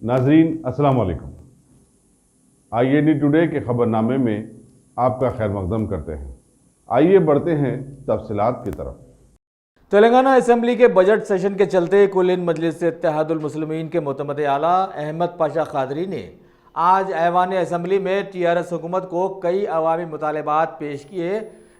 नाजरीन अस्सलाम वालेकुम। IAD टुडे के खबरनामे में आपका खैर मकदम करते हैं। आइए बढ़ते हैं तफसीलात की तरफ। तेलंगाना असेंबली के बजट सेशन के चलते कुल-इन मजलिस इत्तेहादुल मुस्लिमीन के मोतमद आला अहमद पाशा कादरी ने आज ऐवान असेंबली में TRS हुकूमत को कई अवामी मुतालबात पेश किए,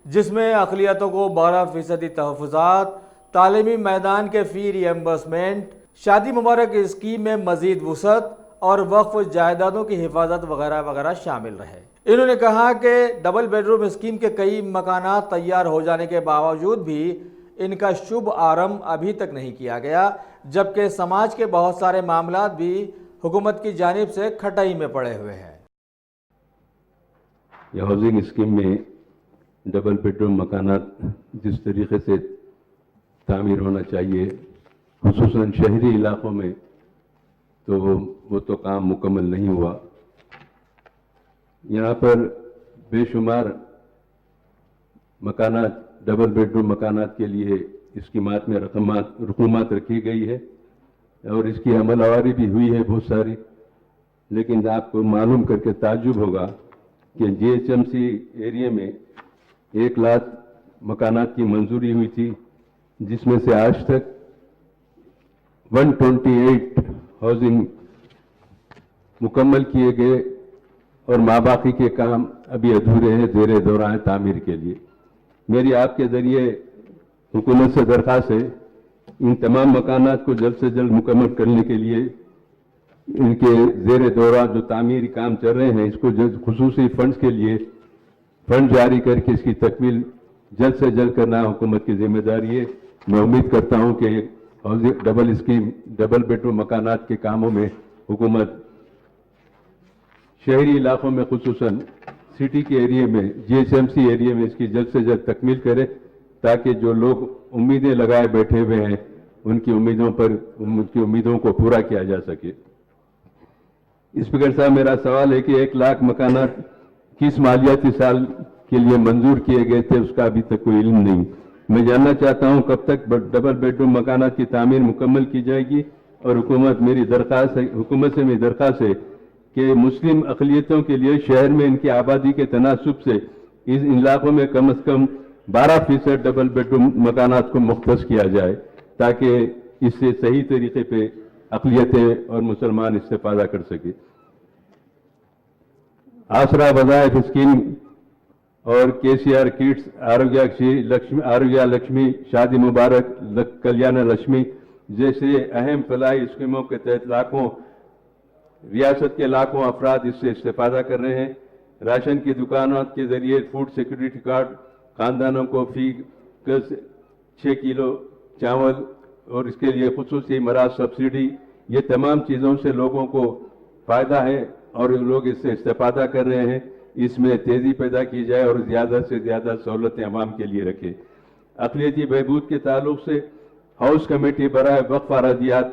जिसमें अक़लियतों को 12% तहफ़्फ़ुज़ात, तालीमी मैदान के फ़ी रीएम्बर्समेंट, शादी मुबारक स्कीम में मज़ीद वुसअत और वक्फ जायदादों की हिफाजत वगैरह वगैरह शामिल रहे। इन्होंने कहा कि डबल बेडरूम स्कीम के कई मकानात तैयार हो जाने के बावजूद भी इनका शुभ आरंभ अभी तक नहीं किया गया, जबकि समाज के बहुत सारे मामलात भी हुकूमत की जानिब से खटाई में पड़े हुए हैं। यह हाउसिंग स्कीम में डबल बेडरूम मकानात जिस तरीके से तामीर होना चाहिए, खुसूसन शहरी इलाकों में, तो वो तो काम मुकम्मल नहीं हुआ। यहाँ पर बेशुमार मकानात, डबल बेडरूम मकानात के लिए स्कीमात में रकूमात रखी गई है और इसकी अमलवारी भी हुई है बहुत सारी, लेकिन आपको मालूम करके ताज्जुब होगा कि GHMC एरिया में 1 लाख मकानात की मंजूरी हुई थी, जिसमें से आज तक 128 हाउसिंग मुकम्मल किए गए और माबाकी के काम अभी अधूरे हैं, ज़ेरे दौरान तामीर के लिए। मेरी आपके ज़रिए हुकूमत से दरख्वास्त है, इन तमाम मकानात को जल्द से जल्द मुकम्मल करने के लिए इनके ज़ेरे दौरान जो तामीरी काम चल रहे हैं, इसको खुसूसी फंड्स के लिए फंड जारी करके इसकी तकमील जल्द से जल्द करना हुकूमत की जिम्मेदारी है। मैं उम्मीद करता हूं कि डबल बेडरूम मकानात के कामों में हुकूमत शहरी इलाकों में, खुसूसन सिटी के एरिया में, GHMC एरिया में इसकी जल्द से जल्द तकमील करे, ताकि जो लोग उम्मीदें लगाए बैठे हुए हैं उनकी उम्मीदों को पूरा किया जा सके। स्पीकर साहब, मेरा सवाल है कि 1 लाख मकानात किस मालियाती साल के लिए मंजूर किए गए थे, उसका अभी तक कोई इल्म नहीं। मैं जानना चाहता हूं कब तक डबल बेडरूम मकानात की तामीर मुकम्मल की जाएगी, और हुकूमत से मेरी दरख्वास्त है कि मुस्लिम अक़लियतों के लिए शहर में इनकी आबादी के तनासुब से इस इलाकों में कम से कम 12% डबल बेडरूम मकानात को मुख्तस किया जाए, ताकि इससे सही तरीके पे अक़लियतें और मुसलमान इस्तेफादा कर सके। आसरा वज़ाइफ स्कीम और KCR किड्स, आरोग्य लक्ष्मी, शादी मुबारक, कल्याण लक्ष्मी जैसे अहम फलाही स्कीमों के तहत रियासत के लाखों अफराद इससे इस्तेफादा कर रहे हैं। राशन की दुकानों के जरिए फूड सिक्योरिटी कार्ड, खानदानों को फी 6 किलो चावल और इसके लिए खुसूसी मराज सब्सिडी, ये तमाम चीज़ों से लोगों को फ़ायदा है और लोग इससे इस्तेफादा कर रहे हैं। इसमें तेज़ी पैदा की जाए और ज़्यादा से ज़्यादा सहूलतें अवाम के लिए रखें। अक़लियती बहबूद के ताल्लुक से हाउस कमेटी बराए वक्फ अरादियात,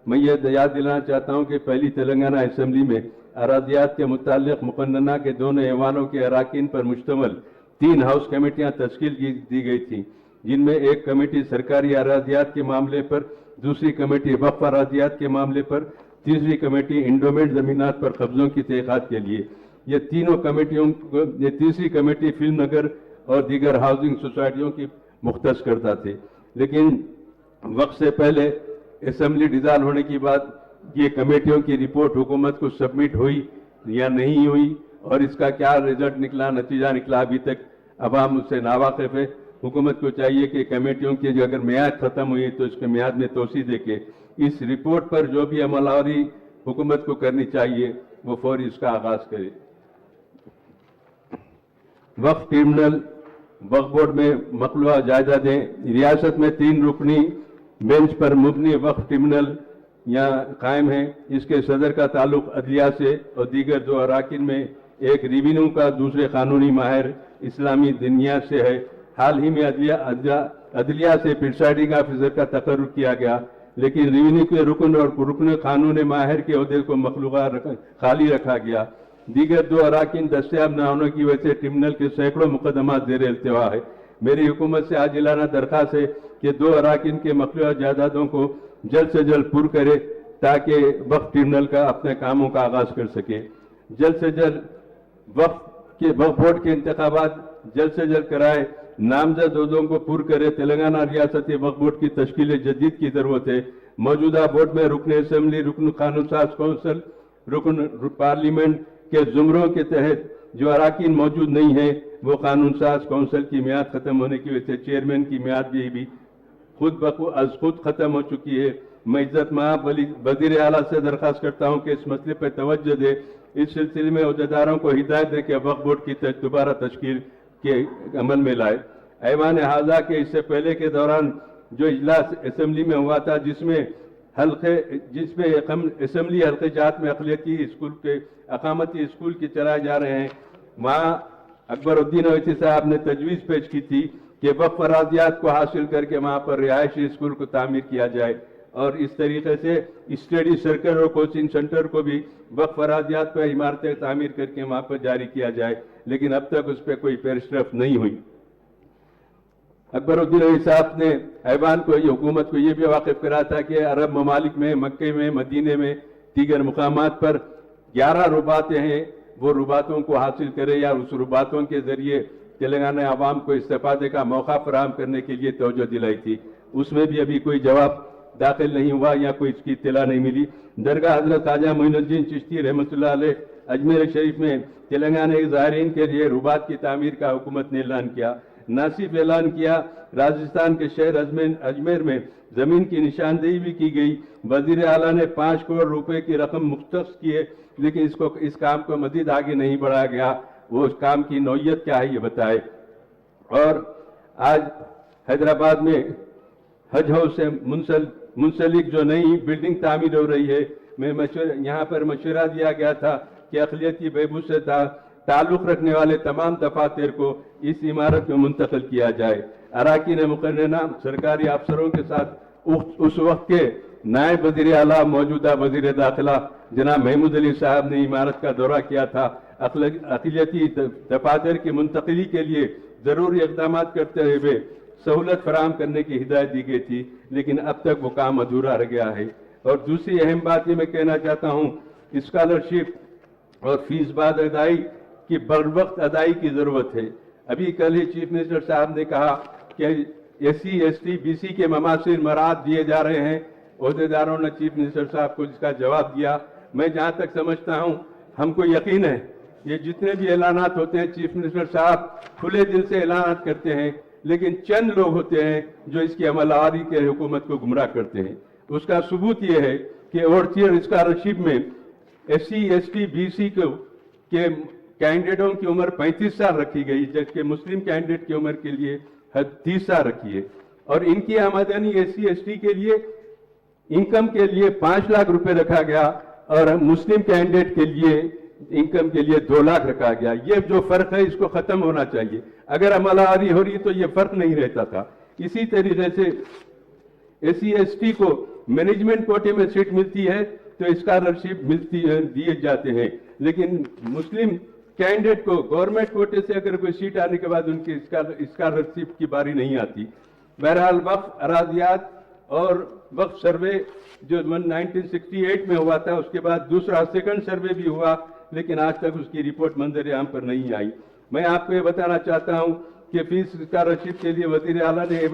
मैं ये याद दिलाना चाहता हूँ कि पहली तेलंगाना असेंबली में अरादियात के मुताल्लिक़ मुक़न्नना के दोनों ऐवानों के अराकीन पर मुश्तमिल 3 हाउस कमेटियाँ तश्कील दी गई थी, जिनमें एक कमेटी सरकारी अरादियात के मामले पर, दूसरी कमेटी वक्फ अरादियात के मामले पर, तीसरी कमेटी इंडोमेंट ज़मीनात पर कब्ज़ों की तहक़ीक़ात के लिए। ये तीनों कमेटियों को, ये तीसरी कमेटी फिल्म नगर और दीगर हाउसिंग सोसाइटियों की मुख्तस करता थे, लेकिन वक्त से पहले असेंबली डिज़ाल्व होने के बाद ये कमेटियों की रिपोर्ट हुकूमत को सबमिट हुई या नहीं हुई, और इसका क्या रिजल्ट निकला, नतीजा निकला, अभी तक अवाम उससे नावाकिफ है। हुकूमत को चाहिए कि कमेटियों की जो अगर मियाद ख़त्म हुई तो इसके मियाद में तोसी देके इस रिपोर्ट पर जो भी अमलवारी हुकूमत को करनी चाहिए वो फौरी इसका आगाज करे। वक्फ ट्रिब्यूनल, वक्फ बोर्ड में मकलूआ जायदादें, रियासत में 3 रुकनी बेंच पर मुबनी वक्फ ट्रिब्यूनल यहाँ कायम है। इसके सदर का ताल्लुक अदलिया से और दीगर 2 अराकीन में एक रिवेन्यू का, दूसरे कानूनी माहिर इस्लामी दुनिया से है। हाल ही में अदलिया से प्रिसाइडिंग ऑफिसर का तकर्रुर किया गया, लेकिन रिवेन्यू के रुकन और रुकन कानून माहिर के अहदे को मखलूका खाली रखा गया। दीगर 2 अराकीन दस्तयाब न होने की वजह से ट्रिब्यूनल के सैकड़ों मुकदमा ज़ेर इल्तिवा है। मेरी हुकूमत से आजिलाना दरख्वास्त है कि 2 अराकीन के मखलूका जायदादों को जल्द से जल्द पुर करे, ताकि वक्फ ट्रिब्यूनल का अपने कामों का आगाज कर सके। जल्द से जल्द वक्फ बोर्ड के इंतखाबात जल्द से जल्द कराए, नामजद ओहदों को पुर करे। तेलंगाना रियासती वक्फ बोर्ड की तश्कील जदीद की जरूरत है। मौजूदा बोर्ड में रुकन असम्बली, रुकन कानून साज कौंसिल, रुकन पार्लियामेंट के जुमरों के तहत जो अराकीन मौजूद नहीं है, वो कानून साज कौंसिल की मियाद खत्म होने की वजह से चेयरमैन की मियाद भी खुद खत्म हो चुकी है। मैं इज्जत माब वजीर आला से दरखास्त करता हूँ कि इस मसले पर तवज्जो दे। इस सिलसिले में अहदेदारों को हिदायत दे कि वक्फ बोर्ड की दोबारा तश्कील के अमल में लाए। ऐवान हाजा के इससे पहले के दौरान जो इजलास असम्बली में हुआ था, जिसमें असम्बली हल्के जात में अक़लियती स्कूल के अकामती स्कूल के चलाए जा रहे हैं, वहाँ अकबरुद्दीन अवैसी साहब ने तजवीज़ पेश की थी कि वक्फ अरादियात को हासिल करके वहाँ पर रिहायशी स्कूल को तामीर किया जाए और इस तरीके से स्टडी सर्कल और कोचिंग सेंटर को भी वक्फ अरादियात पर इमारतें तामीर करके वहाँ पर जारी किया जाए, लेकिन अब तक उस पर कोई पेशरफ नहीं हुई। अकबरुद्दीन अवैसी साहब ने ऐवान को, हुकूमत को ये भी वाकिफ करा था कि अरब ममालिक में, मक्के में, मदीने में, दीगर मुकामात पर 11 रुबातें हैं, वो रुबातों को हासिल करे या उस रुबातों के जरिए तेलंगाना आवाम को इस्तेफादे का मौका फराहम करने के लिए तवज्जो दिलाई थी। उसमें भी अभी कोई जवाब दाखिल नहीं हुआ या कोई इसकी इत्तला नहीं मिली। दरगाह हजरत ख्वाजा मोइनुद्दीन चिश्ती रहमतुल्लाह अलैह अजमेर शरीफ में तेलंगाना के ज़ायरीन के लिए रुबात की तामीर का हुकूमत ने ऐलान किया। न सिर्फ ऐलान किया, राजस्थान के शहर अजमेर में जमीन की निशानदेही भी की गई। वजीर आला ने 5 करोड़ रुपए की रकम मुख्तस की है, लेकिन इस काम को मजीद आगे नहीं बढ़ाया गया। वो उस काम की नौयत क्या है ये बताए। और आज हैदराबाद में हज हाउस से मुंसलिक जो नई बिल्डिंग तामीर हो रही है, यहाँ पर मशवरा दिया गया था कि अक़लियती बहबूद से ताल्लुक़ रखने वाले तमाम दफातर को इस इमारत में मुंतकिल किया जाए। अराकीन मुकर्रना सरकारी अफसरों के साथ उस वक्त के नायब वज़ीर आला, मौजूदा वज़ीर दाखिला जनाब महमूद अली साहब ने इमारत का दौरा किया था। अक़लियती दफातर की मुंतकिली के लिए ज़रूरी इक़दाम करते हुए सहूलत फराहम करने की हिदायत दी गई थी, लेकिन अब तक वो काम अधूरा रह गया है। और दूसरी अहम बात ये मैं कहना चाहता हूँ, स्कॉलरशिप और फीस बाद अदाई की बरवक्त अदाई की ज़रूरत है। अभी कल ही चीफ मिनिस्टर साहब ने कहा कि SC ST BC के ममासिल मराद दिए जा रहे हैं। अहदेदारों ने चीफ मिनिस्टर साहब को इसका जवाब दिया। मैं जहाँ तक समझता हूँ, हमको यकीन है ये जितने भी ऐलानात होते हैं चीफ मिनिस्टर साहब खुले दिल से ऐलानात करते हैं, लेकिन चंद लोग होते हैं जो इसकी अमलवारी के हुकूमत को गुमराह करते हैं। उसका सबूत ये है कि ओवरसीयर स्कॉलरशिप में SC ST BC के कैंडिडेटों की उम्र 35 साल रखी गई, जबकि मुस्लिम कैंडिडेट की उम्र के लिए 30 साल रखी है। और इनकी आमदनी SC ST के लिए इनकम के लिए 5 लाख रुपए रखा गया और मुस्लिम कैंडिडेट के लिए इनकम के लिए 2 लाख रखा गया। ये जो फर्क है इसको खत्म होना चाहिए। अगर अमलवारी हो रही तो ये फर्क नहीं रहता था। इसी तरीके से SC ST को मैनेजमेंट कोटे में सीट मिलती है तो स्कॉलरशिप मिलती है, दिए जाते हैं, लेकिन मुस्लिम कैंडिडेट को गवर्नमेंट कोटे से अगर कोई सीट आने के बाद उनकी स्कॉलरशिप की बारी नहीं आती। बहरहाल वक्फ अरादियात और वक्फ सर्वे जो 1968 में हुआ था, उसके बाद दूसरा सेकंड सर्वे भी हुआ, लेकिन आज तक उसकी रिपोर्ट मंजर आम पर नहीं आई। मैं आपको ये बताना चाहता हूँ कि फीस स्कॉलरशिप के लिए वज़ीर आला ने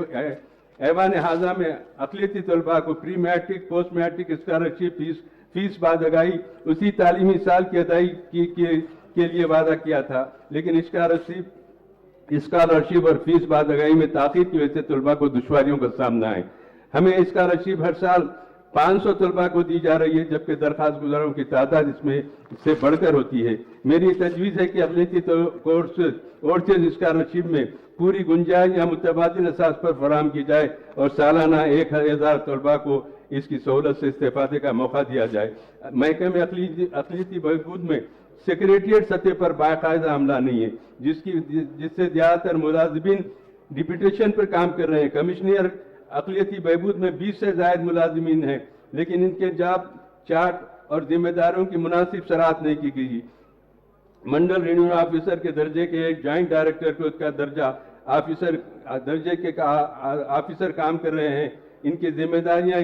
ऐवान हाजा में अक़लियती तलबा को pre matric post matric scholarship fees बाद अदाई उसी तालीमी साल की अदाई के लिए वादा किया था, लेकिन स्कॉलरशिप और फीस बाद अदाई में ताख़ीर की वजह से तलबा को दुश्वारियों का सामना है। हमें स्कॉलरशिप हर साल 500 तलबा को दी जा रही है, जबकि दरखास्त गुजारों की तादाद इसमें से बढ़कर होती है। मेरी तजवीज़ है कि अक़लियती कोर्सेज स्कॉलरशिप में पूरी गुंजाइश या मुतबादिल असास पर फराहम की जाए और सालाना 1000 तलबा को इसकी सहूलत से इस्तेफादे का मौका दिया जाए। महकमे अक़लियती बहबूद में सेक्रेटरिएट सतह पर बाकायदा अमला नहीं है, जिससे ज़्यादातर मुलाजिमीन डिप्यूटेशन पर काम कर रहे हैं। कमिश्नर अक़लियती बहबूद में 20 से ज़ायद मुलाजिमीन हैं, लेकिन इनके जॉब चार्ट और जिम्मेदारों की मुनासिब सराहत नहीं की गई। मंडल रिन्यू ऑफिसर के दर्जे के एक जॉइंट डायरेक्टर को उसका दर्जा ऑफिसर काम कर रहे हैं। इनकी जिम्मेदारियां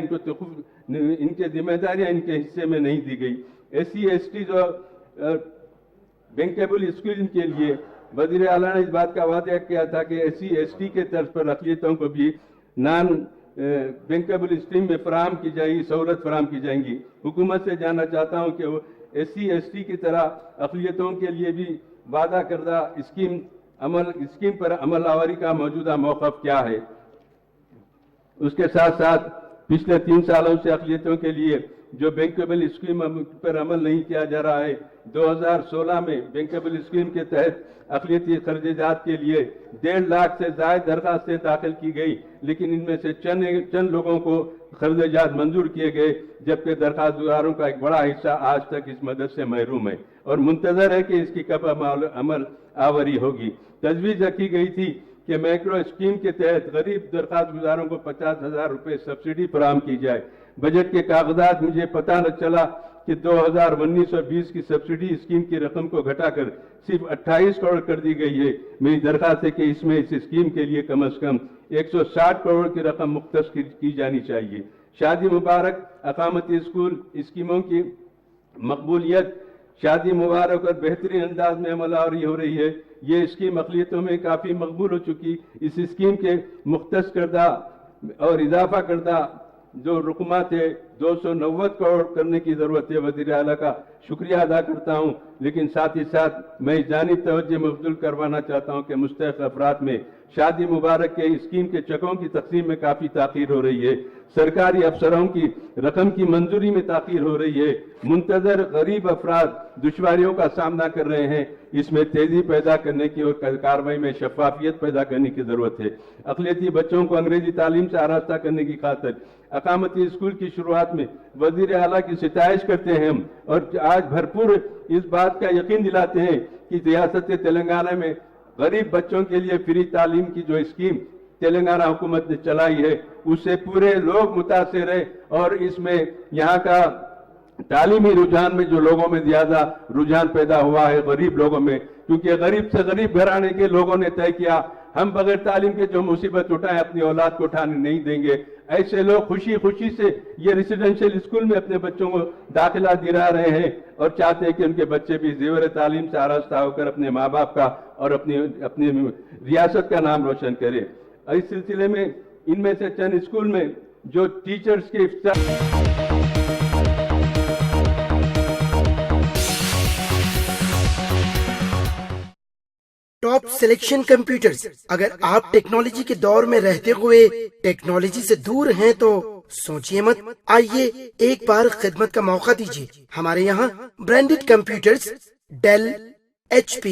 इनके हिस्से में नहीं दी गई। SC/ST जो बैंकेबल स्कूल के लिए वज़ीर आला ने इस बात का वादा किया था कि SC/ST के तर्ज पर अक़लियतों को भी नॉन बैंकेबल स्ट्रीम में फराहम की जाएगी, सहूलत फराहम की जाएंगी। हुकूमत से जानना चाहता हूँ कि वो SC/ST की तरह अक़लियतों के लिए भी वादा करदा स्कीम पर अमल आवरी का मौजूदा मौक़िफ़ क्या है। उसके साथ साथ पिछले 3 सालों से अक़लियतों के लिए जो बैंकेबल स्कीम पर अमल नहीं किया जा रहा है, 2016 में बैंकेबल स्कीम के तहत अक़लियती खर्जात के लिए 1.5 लाख से ज़ायद दरख्वास्तें दाखिल की गई, लेकिन इनमें से चंद लोगों को खर्जात मंजूर किए गए, जबकि दरख्वास्तदारों का एक बड़ा हिस्सा आज तक इस मदद से महरूम है और मुंतज़र है कि इसकी कब अमल आवरी होगी। तजवीज़ रखी गई थी कि मैक्रो स्कीम के तहत गरीब दरख्वास्त गुजारों को 50,000 रुपये सब्सिडी फराहम की जाए। बजट के कागजात मुझे पता न चला कि 2019-20 की सब्सिडी स्कीम की रकम को घटाकर सिर्फ 28 करोड़ कर दी गई है। मेरी दरख्वास्त है कि इसमें इस स्कीम के लिए कम अज कम 160 करोड़ की रकम मुख्तस की जानी चाहिए। शादी मुबारक अकामती स्कूल स्कीमों की मकबूलियत, शादी मुबारक और बेहतरीन अंदाज में अमलावरी हो रही है। ये स्कीम अक़लियतों में काफ़ी मकबूल हो चुकी। इस स्कीम के मुख्तस करदा और इजाफा करदा जो रुकमा थे 290 करोड़ करने की ज़रूरत है। वज़ीर आला का शुक्रिया अदा करता हूँ, लेकिन साथ ही साथ मैं इस जानिब तवज्जो मबज़ूल करवाना चाहता हूँ कि मुस्तहिक़ अफराद में शादी मुबारक के स्कीम के चकों की तक़सीम में काफ़ी ताख़ीर हो रही है। सरकारी अफसरों की रकम की मंजूरी में ताख़ीर हो रही है। मुंतज़र गरीब अफराद दुश्वारियों का सामना कर रहे हैं। इसमें तेज़ी पैदा करने की और कार्रवाई में शफाफियत पैदा करने की ज़रूरत है। अक़लियती बच्चों को अंग्रेज़ी तालीम से आरास्ता करने की खातिर अकामती स्कूल की शुरुआत में वज़ीर आला की सिताइश करते हैं हम और आज भरपूर इस बात का यकीन दिलाते हैं कि रियासत तेलंगाना में गरीब बच्चों के लिए फ्री तालीम की जो स्कीम तेलंगाना हुकूमत ने चलाई है उससे पूरे लोग मुतासिर है और इसमें यहाँ का तालीमी रुझान में जो लोगों में ज्यादा रुझान पैदा हुआ है गरीब लोगों में, क्योंकि गरीब से गरीब घराने के लोगों ने तय किया हम बगैर तालीम के जो मुसीबत उठाएं अपनी औलाद को उठाने नहीं देंगे। ऐसे लोग खुशी खुशी से ये रेसिडेंशियल स्कूल में अपने बच्चों को दाखिला दिला रहे हैं और चाहते हैं कि उनके बच्चे भी ज़ेवर तालीम से आरास्ता होकर अपने माँ बाप का और अपनी रियासत का नाम रोशन करें। इस सिलसिले में इनमें से चंद स्कूल में जो टीचर्स के टॉप सिलेक्शन कंप्यूटर्स। अगर आप टेक्नोलॉजी के दौर में रहते हुए टेक्नोलॉजी से दूर हैं तो सोचिए मत, आइए एक बार खिदमत का मौका दीजिए। हमारे यहाँ branded computers Dell, HP,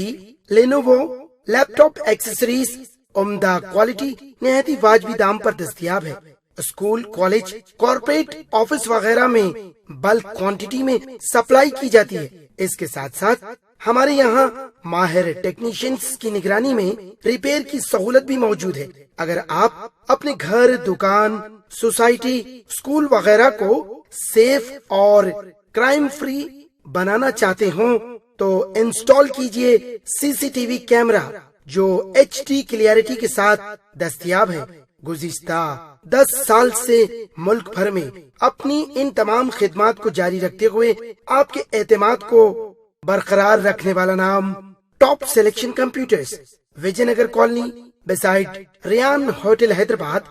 Lenovo, laptop accessories उम्दा क्वालिटी निहायती वाजबी दाम पर दस्तयाब है। स्कूल, कॉलेज, कॉर्पोरेट, ऑफिस वगैरह में बल्क क्वांटिटी में सप्लाई की जाती है। इसके साथ साथ हमारे यहाँ माहिर टेक्नीशियंस की निगरानी में रिपेयर की सहूलत भी मौजूद है। अगर आप अपने घर, दुकान, सोसाइटी, स्कूल वगैरह को सेफ और क्राइम फ्री बनाना चाहते हो तो इंस्टॉल कीजिए CCTV कैमरा जो HD क्लियरिटी के साथ दस्तयाब है। गुज़िश्ता 10 साल से मुल्क भर में अपनी इन तमाम खिदमात को जारी रखते हुए आपके एतमाद को बरकरार रखने वाला नाम top selection computers, Vijayanagar colony beside Riyan hotel Hyderabad.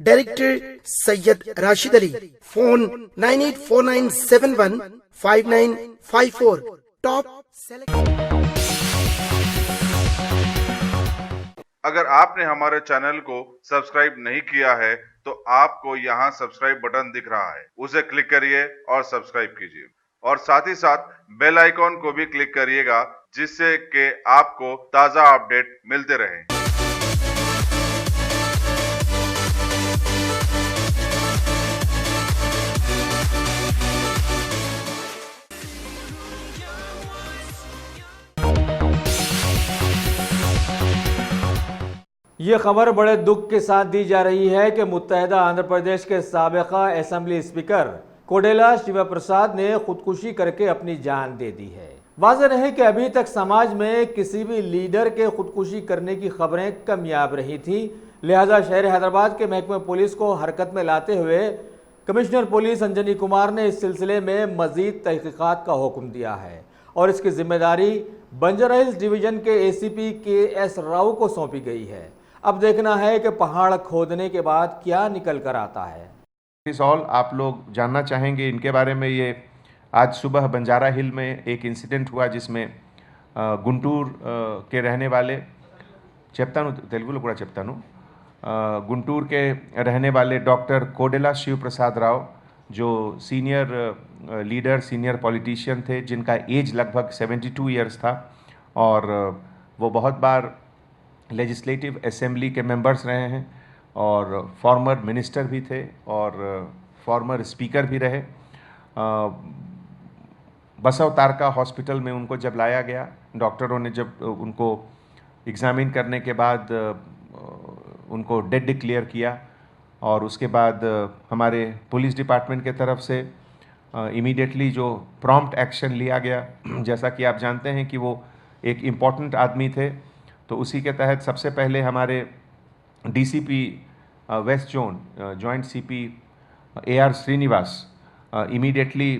Director Syed Rashid Ali. Phone 9849715954। Top selection. अगर आपने हमारे चैनल को सब्सक्राइब नहीं किया है तो आपको यहाँ सब्सक्राइब बटन दिख रहा है, उसे क्लिक करिए और सब्सक्राइब कीजिए और साथ ही साथ बेल आइकॉन को भी क्लिक करिएगा जिससे कि आपको ताज़ा अपडेट मिलते रहें। ये खबर बड़े दुख के साथ दी जा रही है कि मुत्तहिदा आंध्र प्रदेश के साबिका असेंबली स्पीकर कोडेला शिवा प्रसाद ने खुदकुशी करके अपनी जान दे दी है। वाज़ेह है कि अभी तक समाज में किसी भी लीडर के खुदकुशी करने की खबरें कमयाब रही थी, लिहाजा शहर हैदराबाद के महकमे पुलिस को हरकत में लाते हुए कमिश्नर पुलिस अंजनी कुमार ने इस सिलसिले में मजीद तहकीकात का हुक्म दिया है और इसकी जिम्मेदारी बंजारा हिल्स डिवीजन के एसीपी KS राव को सौंपी गई है। अब देखना है कि पहाड़ खोदने के बाद क्या निकल कर आता है। आप लोग जानना चाहेंगे इनके बारे में। ये आज सुबह बंजारा हिल में एक इंसिडेंट हुआ जिसमें गुंटूर के रहने वाले చెప్తాను తెలుగులో కూడా చెప్తాను गुंटूर के रहने वाले डॉक्टर कोडेला शिव प्रसाद राव जो सीनियर लीडर सीनियर पॉलिटिशियन थे, जिनका एज लगभग 72 इयर्स था और वो बहुत बार लेजिस्लेटिव असेंबली के मेंबर्स रहे हैं और फॉर्मर मिनिस्टर भी थे और फॉर्मर स्पीकर भी रहे। बसव तारका हॉस्पिटल में उनको जब लाया गया, डॉक्टरों ने जब उनको एग्ज़ामिन करने के बाद उनको डेड डिक्लेयर किया और उसके बाद हमारे पुलिस डिपार्टमेंट के तरफ से इमीडिएटली जो प्रॉम्प्ट एक्शन लिया गया, जैसा कि आप जानते हैं कि वो एक इम्पॉर्टेंट आदमी थे, तो उसी के तहत सबसे पहले हमारे DCP west zone joint CP AR Srinivas immediately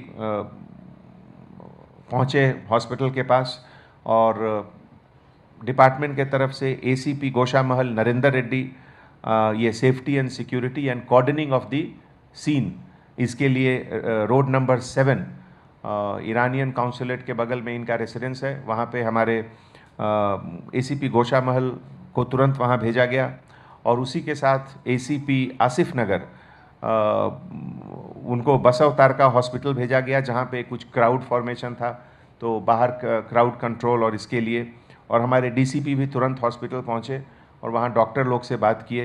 पहुँचे हॉस्पिटल के पास और डिपार्टमेंट के तरफ से ACP गोशा महल नरेंद्र रेड्डी ये safety and security and cordoning of the scene, इसके लिए रोड नंबर 7 ईरानियन काउंसुलेट के बगल में इनका रेसिडेंस है, वहाँ पे हमारे ACP गोशा महल को तुरंत वहाँ भेजा गया और उसी के साथ ACP आसिफ नगर उनको बसव तारका हॉस्पिटल भेजा गया, जहाँ पे कुछ क्राउड फॉर्मेशन था तो बाहर क्राउड कंट्रोल और इसके लिए, और हमारे DCP भी तुरंत हॉस्पिटल पहुँचे और वहाँ डॉक्टर लोग से बात किए।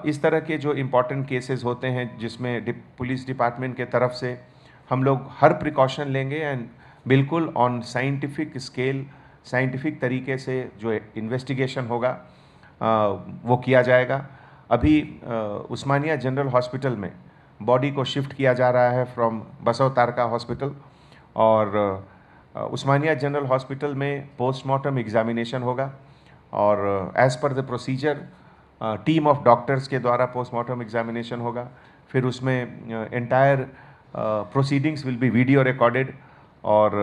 इस तरह के जो इम्पॉर्टेंट केसेस होते हैं जिसमें पुलिस डिपार्टमेंट के तरफ से हम लोग हर प्रिकॉशन लेंगे एंड बिल्कुल ऑन साइंटिफिक स्केल साइंटिफिक तरीके से जो इन्वेस्टिगेशन होगा वो किया जाएगा। अभी उस्मानिया जनरल हॉस्पिटल में बॉडी को शिफ्ट किया जा रहा है फ्रॉम बसव तारका हॉस्पिटल और उस्मानिया जनरल हॉस्पिटल में पोस्टमार्टम एग्जामिनेशन होगा और as per the procedure team of doctors के द्वारा पोस्टमार्टम एग्जामिनेशन होगा। फिर उसमें entire proceedings will be video recorded और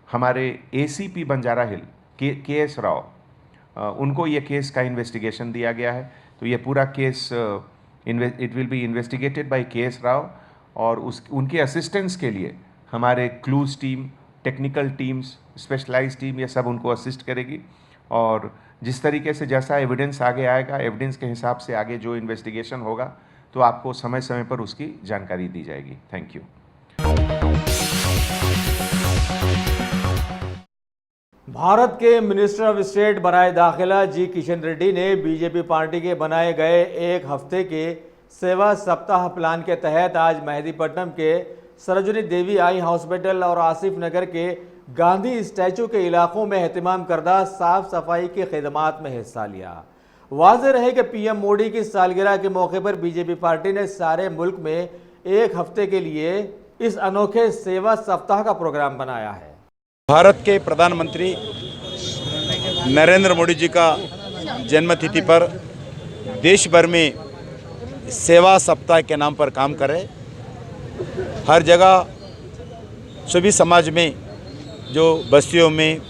हमारे ACP बंजारा हिल KS राव उनको ये केस का इन्वेस्टिगेशन दिया गया है, तो ये पूरा case it will be investigated by KS Rao और उनके असिस्टेंस के लिए हमारे clues team, technical teams, specialized team, ये सब उनको असिस्ट करेगी और जिस तरीके से जैसा एविडेंस आगे आएगा, एविडेंस के हिसाब से आगे जो इन्वेस्टिगेशन होगा तो आपको समय समय पर उसकी जानकारी दी जाएगी। Thank you. भारत के मिनिस्टर ऑफ स्टेट बराए दाखिला जी किशन रेड्डी ने बीजेपी पार्टी के बनाए गए एक हफ्ते के सेवा सप्ताह प्लान के तहत आज मेहदीपट्टनम के सरोजिनी देवी आई हॉस्पिटल और आसिफ नगर के गांधी स्टैचू के इलाकों में एहतमाम करदा साफ सफाई की खिदमात में हिस्सा लिया। वाज़ेह रहे कि PM मोदी की सालगिरह के मौके पर बीजेपी पार्टी ने सारे मुल्क में एक हफ्ते के लिए इस अनोखे सेवा सप्ताह का प्रोग्राम बनाया है। भारत के प्रधानमंत्री नरेंद्र मोदी जी का जन्मतिथि पर देश भर में सेवा सप्ताह के नाम पर काम करे। हर जगह सभी समाज में, जो बस्तियों में,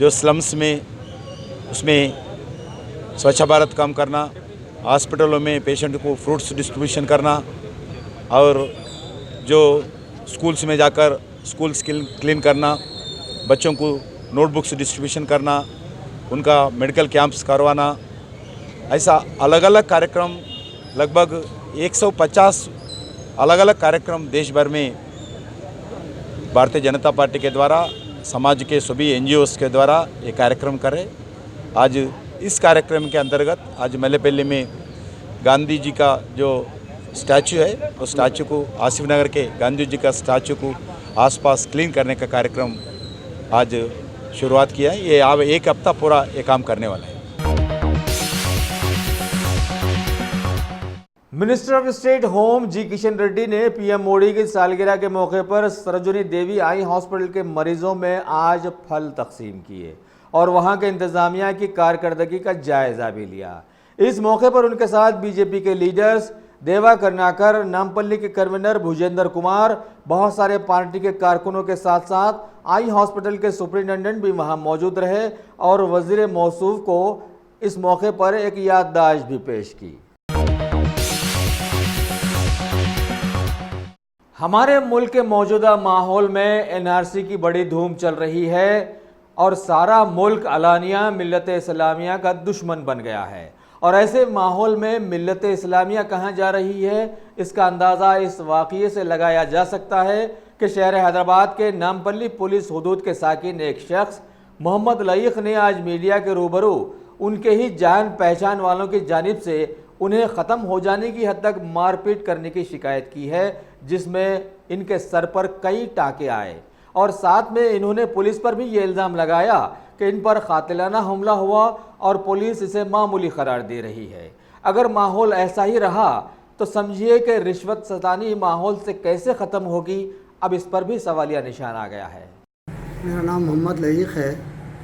जो स्लम्स में, उसमें स्वच्छ भारत काम करना, हॉस्पिटलों में पेशेंट को फ्रूट्स डिस्ट्रीब्यूशन करना और जो स्कूल्स में जाकर स्कूल्स क्लीन करना, बच्चों को नोटबुक्स डिस्ट्रीब्यूशन करना, उनका मेडिकल कैंप्स करवाना, ऐसा अलग अलग कार्यक्रम लगभग 150 अलग अलग कार्यक्रम देश भर में भारतीय जनता पार्टी के द्वारा, समाज के सभी NGOs के द्वारा ये कार्यक्रम करें। आज इस कार्यक्रम के अंतर्गत आज मल्लेपल्ली में गांधी जी का जो स्टैचू है, उस स्टैचू को, आसिफ नगर के गांधी जी का स्टैचू को आसपास क्लीन करने का कार्यक्रम आज शुरुआत किया है। ये अब एक हफ्ता पूरा ये काम करने वाला है। मिनिस्टर ऑफ स्टेट होम जी किशन रेड्डी ने PM मोदी की सालगिरह के मौके पर सरोजिनी देवी आई हॉस्पिटल के मरीजों में आज फल तकसीम किए और वहां के इंतजामिया की कारकर्दगी का जायजा भी लिया। इस मौके पर उनके साथ बीजेपी के लीडर्स देवा कर्नाकर, नामपल्ली के कन्वीनर भुजेंद्र कुमार, बहुत सारे पार्टी के कारकुनों के साथ साथ आई हॉस्पिटल के सुपरिटेंडेंट भी वहां मौजूद रहे और वजीर मौसूफ को इस मौके पर एक याददाश्त भी पेश की। हमारे मुल्क के मौजूदा माहौल में एनआरसी की बड़ी धूम चल रही है और सारा मुल्क अलानिया मिल्लत इस्लामिया का दुश्मन बन गया है। और ऐसे माहौल में मिल्लत इस्लामिया कहाँ जा रही है, इसका अंदाज़ा इस वाक़ये से लगाया जा सकता है कि शहर हैदराबाद के नामपल्ली पुलिस हुदूद के साकिन एक शख्स मोहम्मद लईक ने आज मीडिया के रूबरू उनके ही जान पहचान वालों की जानिब से उन्हें ख़त्म हो जाने की हद तक मारपीट करने की शिकायत की है, जिसमें इनके सर पर कई टाँके आए और साथ में इन्होंने पुलिस पर भी ये इल्ज़ाम लगाया कि इन पर कातिलाना हमला हुआ और पुलिस इसे मामूली करार दे रही है। अगर माहौल ऐसा ही रहा तो समझिए कि रिश्वत सतानी माहौल से कैसे ख़त्म होगी, अब इस पर भी सवालिया निशान आ गया है। मेरा नाम मोहम्मद लईक है।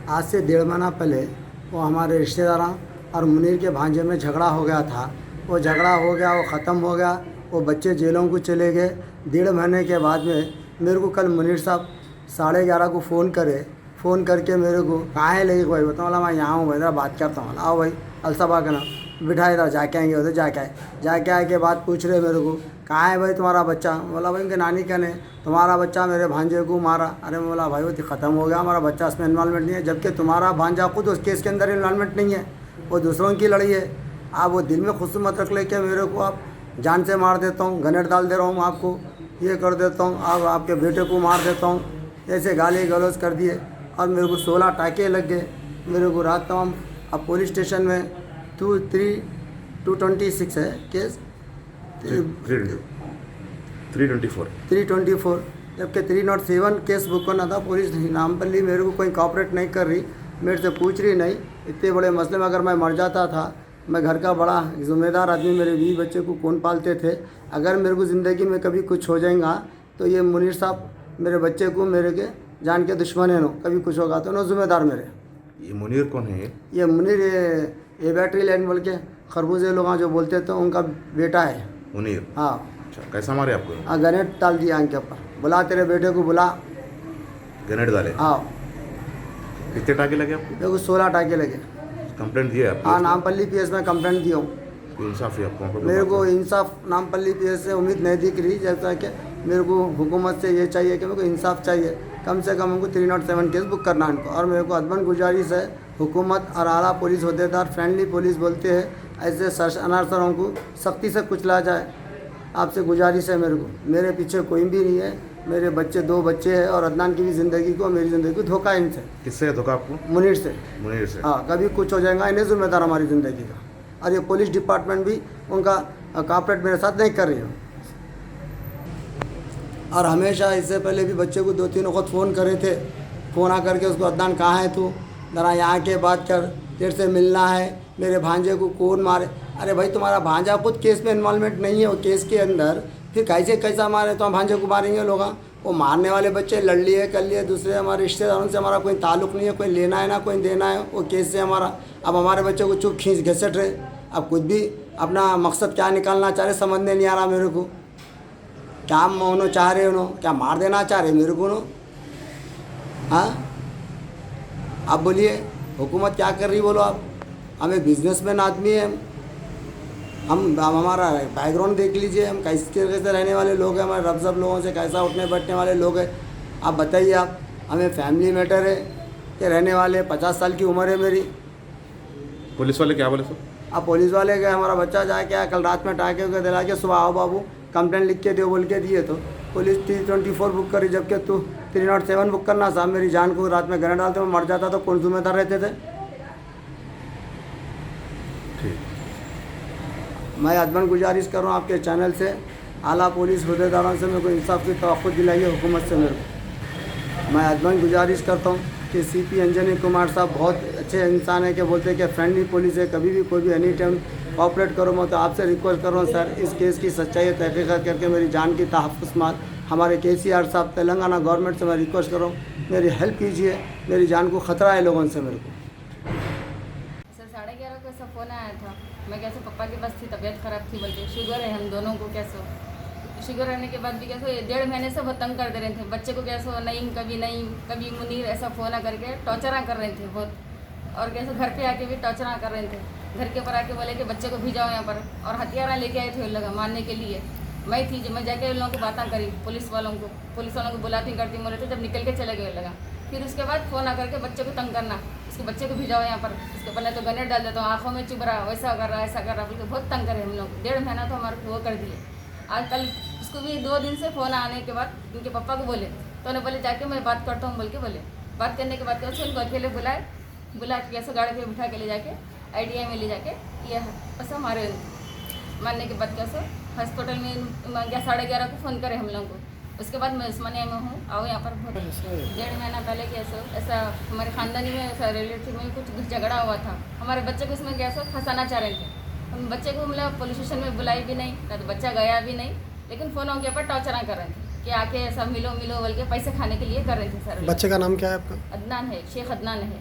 आज से 1.5 महीना पहले वो हमारे रिश्तेदारों और मुनीर के भांजे में झगड़ा हो गया था। वो झगड़ा हो गया, वो ख़त्म हो गया, वो बच्चे जेलों को चले गए। 1.5 महीने के बाद में मेरे को कल मुनीर साहब 11:30 को फ़ोन करके मेरे को कहाँ है लईक भाई, बताओ बोला मैं यहाँ हूँ भाई, बात करता हूँ। आओ भाई अलसबा का नाम बिठाए था, जाके आएंगे उधर। जाके आए के बाद पूछ रहे मेरे को कहाँ है भाई तुम्हारा बच्चा। बोला भाई उनके नानी का ने तुम्हारा बच्चा मेरे भांजे को मारा। अरे बोला भाई वो तो ख़त्म हो गया, हमारा बच्चा उसमें इन्वॉल्वमेंट नहीं है, जबकि तुम्हारा भांजा खुद उस केस के अंदर इन्वॉल्वमेंट नहीं है, वो दूसरों की लड़ी है। आप वो दिल में खुशी मत रख लेके मेरे को आप जान से मार देता हूँ, गनेट डाल दे रहा हूँ, आपको ये कर देता हूँ, आप आपके बेटे को मार देता हूँ, ऐसे गाली गलौज कर दिए और मेरे को 16 टाँके लग गए मेरे को रात तमाम। अब पुलिस स्टेशन में 226 है केस, 324, जबकि 307 केस बुक करना था। पुलिस नामपल्ली मेरे को कोई कॉपरेट नहीं कर रही, मेरे से पूछ रही नहीं। इतने बड़े मसले में अगर मैं मर जाता था, मैं घर का बड़ा ज़िम्मेदार आदमी, मेरे 20 बच्चे को कौन पालते थे, अगर मेरे को ज़िंदगी में कभी कुछ हो जाएगा तो ये मुनीर साहब मेरे बच्चे को मेरे के जान के दुश्मन है, नो कभी कुछ होगा तो नो ज़िम्मेदार मेरे। ये मुनीर कौन है? ये मुनीर ये बैटरी लाइन बोल के खरबूजे लोग जो बोलते थे उनका बेटा है मुनीर। हाँ। अच्छा, कैसा मारे आपको? हाँ, गनेट डाल दिया आंख के ऊपर, बुला तेरे बेटे को बुला। गनेट डाले? हाँ। कितने टाके लगे आपको? देखो 16 टाके लगे। कंप्लेंट दिया आप? हाँ, नामपल्ली पीएस में कंप्लेंट दिया हूँ। इंसाफ है आपको? मेरे को इंसाफ नामपल्ली पीएस से उम्मीद नहीं दिख रही, जैसा कि मेरे को हुकूमत से ये चाहिए कि मेरे को इंसाफ चाहिए, कम से कम हमको 307 केस बुक करना इनको। और मेरे को अदबन गुजारिश है हुकूमत और आला पुलिस होदेदार फ्रेंडली पुलिस बोलते हैं, ऐसे अनासरों को सख्ती से कुचला जाए। आपसे गुजारिश है मेरे को, मेरे पीछे कोई भी नहीं है, मेरे बच्चे 2 बच्चे हैं और अदनान की भी ज़िंदगी को मेरी ज़िंदगी को धोखा है इनसे। किससे धोखा आपको? मुनीर से। मुनीर से? हाँ, कभी कुछ हो जाएगा, इन्हें जिम्मेदार हमारी ज़िंदगी का। और ये पुलिस डिपार्टमेंट भी उनका कॉपरेट मेरे साथ नहीं कर रही है। और हमेशा इससे पहले भी बच्चे को 2-3 वक्त फ़ोन करे थे, फ़ोन आ करके उसको अदनान कहाँ है तू, ज़रा यहाँ के बात कर, तेरे से मिलना है, मेरे भांजे को कौन मारे। अरे भाई तुम्हारा भांजा खुद केस में इन्वॉल्वमेंट नहीं है, वो केस के अंदर फिर कैसा मारे, तो हम भांजे को मारेंगे लोग। वो मारने वाले बच्चे लड़ लिए कर लिए, दूसरे हमारे रिश्तेदारों से हमारा कोई ताल्लुक़ नहीं है, कोई लेना है ना कोई देना है वो केस से हमारा। अब हमारे बच्चे को चुप खींच घसट रहे, अब खुद भी अपना मकसद क्या निकालना चाह रहे समझ नहीं आ रहा मेरे को। क्या उन्होंने चाह रहे, उन्होंने क्या मार देना चाह रहे मेरे को? हाँ, आप बोलिए हुकूमत क्या कर रही बोलो आप। हम एक बिजनेसमैन आदमी है, हम हमारा बैकग्राउंड देख लीजिए, हम कैसे रहने वाले लोग हैं, हमारे रब लोगों से कैसा उठने बैठने वाले लोग हैं। आप बताइए आप, हमें फैमिली मैटर है कि रहने वाले 50 साल की उम्र है मेरी। पुलिस वाले क्या बोले सर? अब पुलिस वाले गए, हमारा बच्चा जाके आया कल रात में टाके हुए दिला के सुबह आओ बाबू कंप्लेंट लिख के दो बोल के दिए, तो पुलिस 324 बुक करी, जबकि तू 307 बुक करना। साहब मेरी जान को रात में गन डालते मैं मर जाता तो कौन जिम्मेदार रहते थे? मैं अदबन गुजारिश कर रहा हूँ आपके चैनल से, आला पुलिस हुदेदारों से मेरे को इंसाफ की तवक्कुत दिलाइए हुकूमत से। मेरे को मैं अदबन गुजारिश करता हूँ कि CP अंजनी कुमार साहब बहुत अच्छे इंसान है, कि बोलते हैं कि फ्रेंडली पुलिस है, कभी भी कोई भी एनी टाइम कॉपरेट करो। मैं तो आपसे रिक्वेस्ट कर रहा हूँ सर, इस केस की सच्चाई तहकीक़ात करके मेरी जान की तहफ़्फ़ुज़ माल हमारे KCR साहब तेलंगाना गवर्नमेंट से मैं रिक्वेस्ट कर रहा हूँ, मेरी हेल्प कीजिए, मेरी जान को ख़तरा है लोगों से मेरे को। सर 11:30 को ऐसा फ़ोन आया था मैं कैसे पापा की बस थी, तबीयत ख़राब थी, बोल के शुगर है हम दोनों को, कैसे शुगर रहने के बाद भी कैसे 1.5 महीने से बहुत तंग कर दे रहे थे बच्चे को, कैसे नहीं कभी मुनीर ऐसा फ़ोन करके टॉर्चर कर रहे थे बहुत, और कैसे घर पे आके भी टॉर्चर कर रहे थे। घर के ऊपर आके बोले कि बच्चे को भिजाओ यहाँ पर, और हथियार लेके आए थे उन लोग मारने के लिए। मैं थी जो मैं जाके उन लोगों को बातें करी, पुलिस वालों को बुलाती करती बोले थे, जब निकल के चले गए लगा। फिर उसके बाद फ़ोन आकर के बच्चे को तंग करना, उसके बच्चे को भिजाओ यहाँ पर, उसके पहले तो गनेट डाल देता हूँ, आँखों में चुभ रहा, वैसा कर रहा, ऐसा कर रहा, बोल के बहुत तंग करे हम लोग। 1.5 महीना तो हमारे वो कर दिए। आज कल उसको भी 2 दिन से फ़ोन आने के बाद उनके पापा को बोले, तो उन्हें बोले जाके मैं बात करता हूँ बोल के बोले। बात करने के बाद कैसे उनको अकेले बुला के कैसे गाड़ी पे बिठा के ले जाके IDI में ले जाके ये ऐसा मारे। मारने के बाद कैसे हॉस्पिटल में 11:30 को फ़ोन करे हम लोगों को। उसके बाद मैं उस्मानिया में हूँ, आओ यहाँ पर। 1.5 महीना पहले ऐसा हमारे ख़ानदानी में ऐसा रिलेटिव में कुछ झगड़ा हुआ था, हमारे बच्चे को इसमें कैसे फंसाना चाह रहे थे। हम बच्चे को मतलब पुलिस स्टेशन में बुलाई भी नहीं, ना तो बच्चा गया भी नहीं, लेकिन फ़ोनों के ऊपर टॉर्चर कर रहे थे कि आके ऐसा मिलो बोल के पैसे खाने के लिए कर रहे थे सर। बच्चे का नाम क्या है आपका? अदनान है, शेख अदनान है।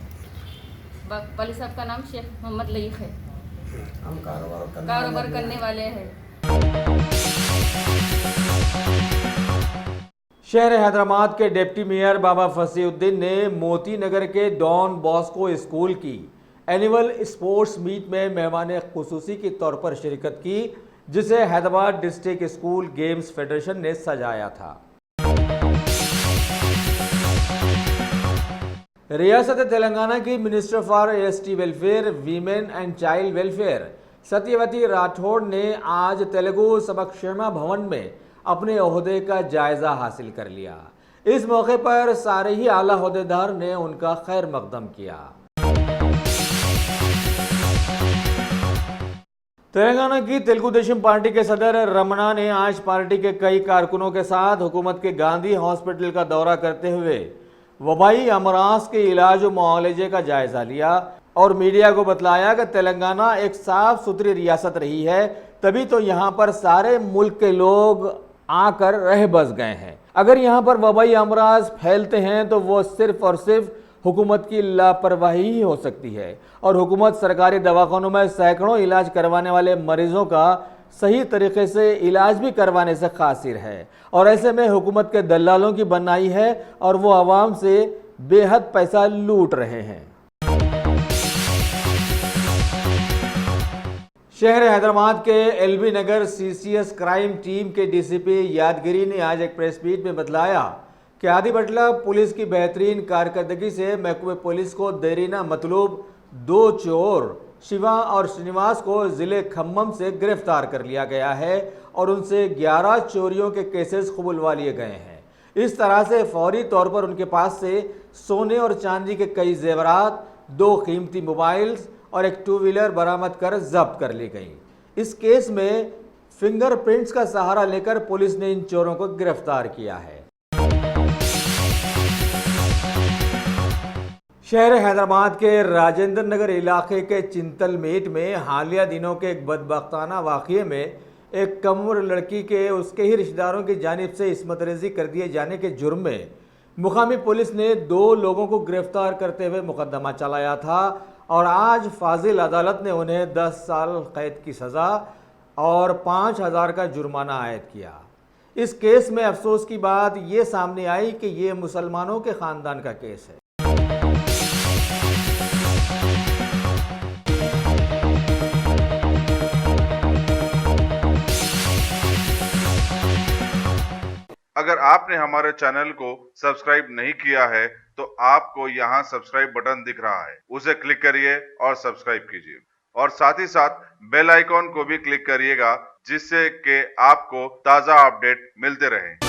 वाली साहब का नाम शेख मोहम्मद लईक है। हम कारोबार करने वाले हैं। शहर हैदराबाद के डिप्टी मेयर बाबा फसीउद्दीन ने मोती नगर के डॉन बॉस्को स्कूल की एनुअल स्पोर्ट्स मीट में मेहमान खुसूसी के तौर पर शिरकत की, जिसे Hyderabad district school games federation ने सजाया था। रियासत तेलंगाना की minister for ST welfare, women and child welfare Satyavati Rathore ने आज तेलुगु समक्षेमा भवन में अपने ओहदे का जायजा हासिल कर लिया। इस मौके पर सारे ही आला ओहदेदार ने उनका खैर मकदम किया। तेलंगाना की तेलुगु देशम पार्टी के सदर रमना ने आज पार्टी के कई कारकुनों के साथ हुकूमत के गांधी हॉस्पिटल का दौरा करते हुए वबाई अमराज के इलाज और मुआवजे का जायजा लिया और मीडिया को बतलाया कि तेलंगाना एक साफ सुथरी रियासत रही है, तभी तो यहाँ पर सारे मुल्क के लोग आकर रह बस गए हैं। अगर यहाँ पर वबाई अमराज फैलते हैं तो वो सिर्फ और सिर्फ हुकूमत की लापरवाही ही हो सकती है, और हुकूमत सरकारी दवाखानों में सैकड़ों इलाज करवाने वाले मरीजों का सही तरीके से इलाज भी करवाने से कासिर है, और ऐसे में हुकूमत के दलालों की बनाई है और वो आवाम से बेहद पैसा लूट रहे हैं। शहर हैदराबाद के एलबी नगर CCS क्राइम टीम के DCP यादगिरी ने आज एक प्रेस मीट में बतलाया कि आदि बटला पुलिस की बेहतरीन कारकर्दगी से महकमे पुलिस को देरीना मतलूब 2 चोर शिवा और श्रीनिवास को जिले खम्मम से गिरफ्तार कर लिया गया है और उनसे 11 चोरियों के केसेस कबूलवा लिए गए हैं। इस तरह से फौरी तौर पर उनके पास से सोने और चांदी के कई जेवरात, 2 कीमती मोबाइल्स और एक 2 व्हीलर बरामद कर जब्त कर ली गई। इस केस में फिंगरप्रिंट्स का सहारा लेकर पुलिस ने इन चोरों को गिरफ्तार किया है। शहर हैदराबाद के राजेंद्र नगर इलाके के चिंतलमेट में हालिया दिनों के एक बदबख्ताना वाक़ये में एक कम उम्र लड़की के उसके ही रिश्तेदारों की जानिब से इस्मत रेज़ी कर दिए जाने के जुर्म में मुकामी पुलिस ने 2 लोगों को गिरफ्तार करते हुए मुकदमा चलाया था और आज फाजिल अदालत ने उन्हें 10 साल कैद की सज़ा और 5,000 का जुर्माना आयद किया। इस केस में अफसोस की बात ये सामने आई कि ये मुसलमानों के ख़ानदान का केस है। अगर आपने हमारे चैनल को सब्सक्राइब नहीं किया है तो आपको यहाँ सब्सक्राइब बटन दिख रहा है, उसे क्लिक करिए और सब्सक्राइब कीजिए और साथ ही साथ बेल आइकॉन को भी क्लिक करिएगा, जिससे कि आपको ताज़ा अपडेट मिलते रहें।